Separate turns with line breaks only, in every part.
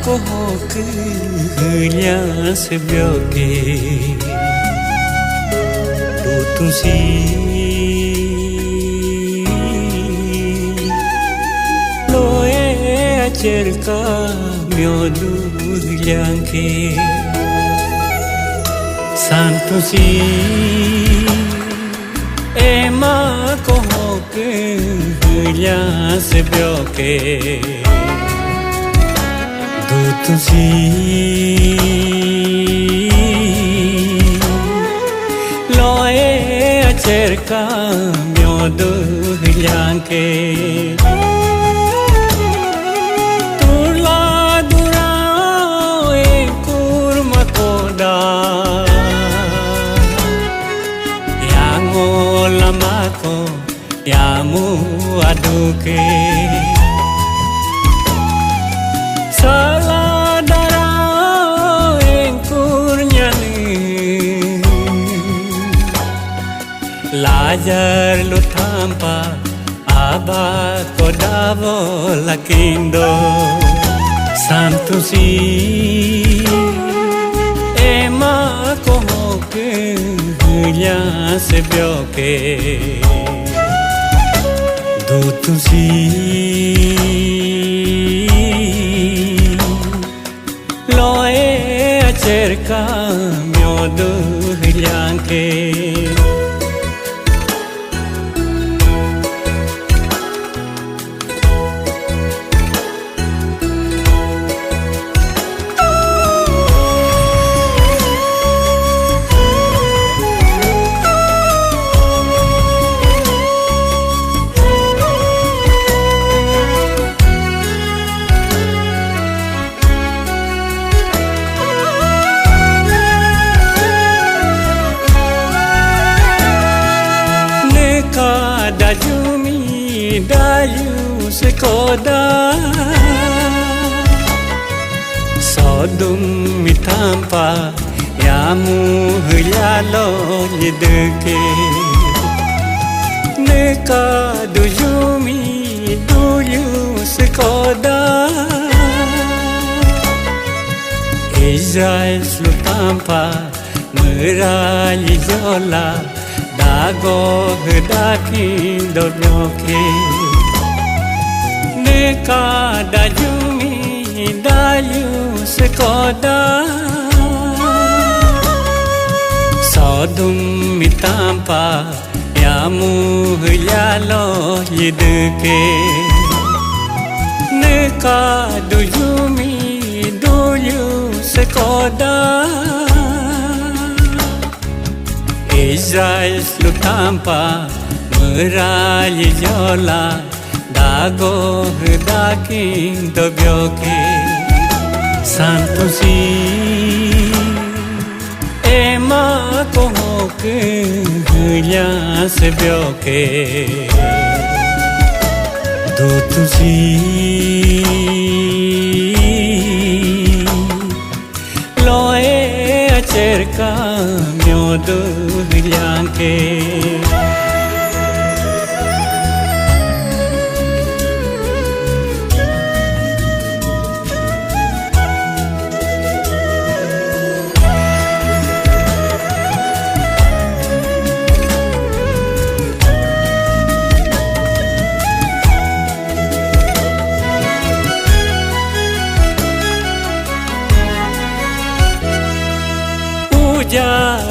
kohok lias bioke tutusi loe acerca miodu lianke santusi ema kohok lias bioke tutusi loe acerca miodu lianke turla durao e kurma koda yango lamako yamu aduke lajar lu tampa aba kodavo lakindo santusi ema kohoke lias bioke dutusi loe acerca miodu lianke dajumi dayu sekoda sodum mitampa yamu hyalo lideke neka dajumi dayu sekoda Israel lutampa merali jola dago hedaki dobyoke neka dajumi dayu sekoda sodum mitampa yamu hyalo yideke neka dajumi dayu sekoda Israel lutampa merali jola dago hedaki dobyoke santusi ema kohoke lias bioke dutusi loe acerca miodu lianke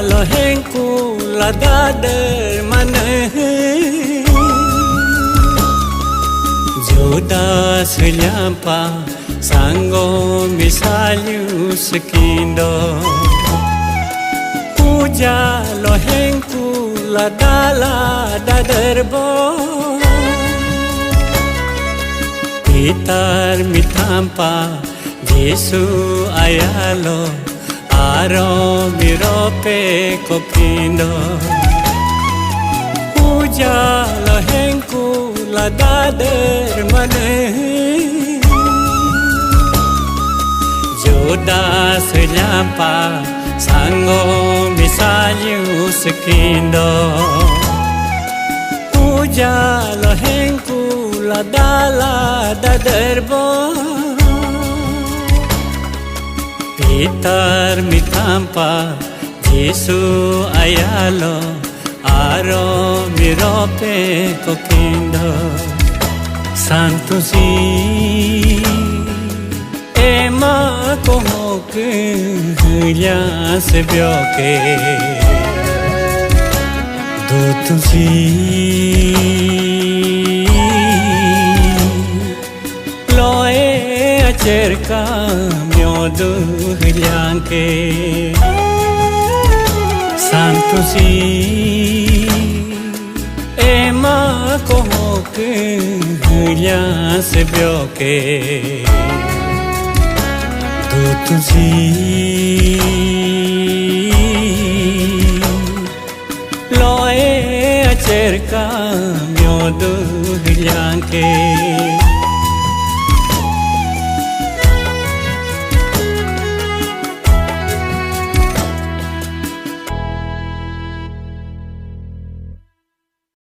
lo hengku la dader mane joda senyampa sango misalyu sekindo puja lo hengku la dala dader bo pitar mitampa Yesu ayalo aro mirope kopindo puja lo hengku la dader mane joda senyampa sango misalyu sekindo puja lo hengku la dala dader bo Gitar mitampa Jesu ayalo Aro mirope coquindo Santo si Ema como que ya se vio que Dutu si Lo he acerca mio duhilan que Santo si Ema como que ya se vio que Dutu si Lo he acerca mio duhilan que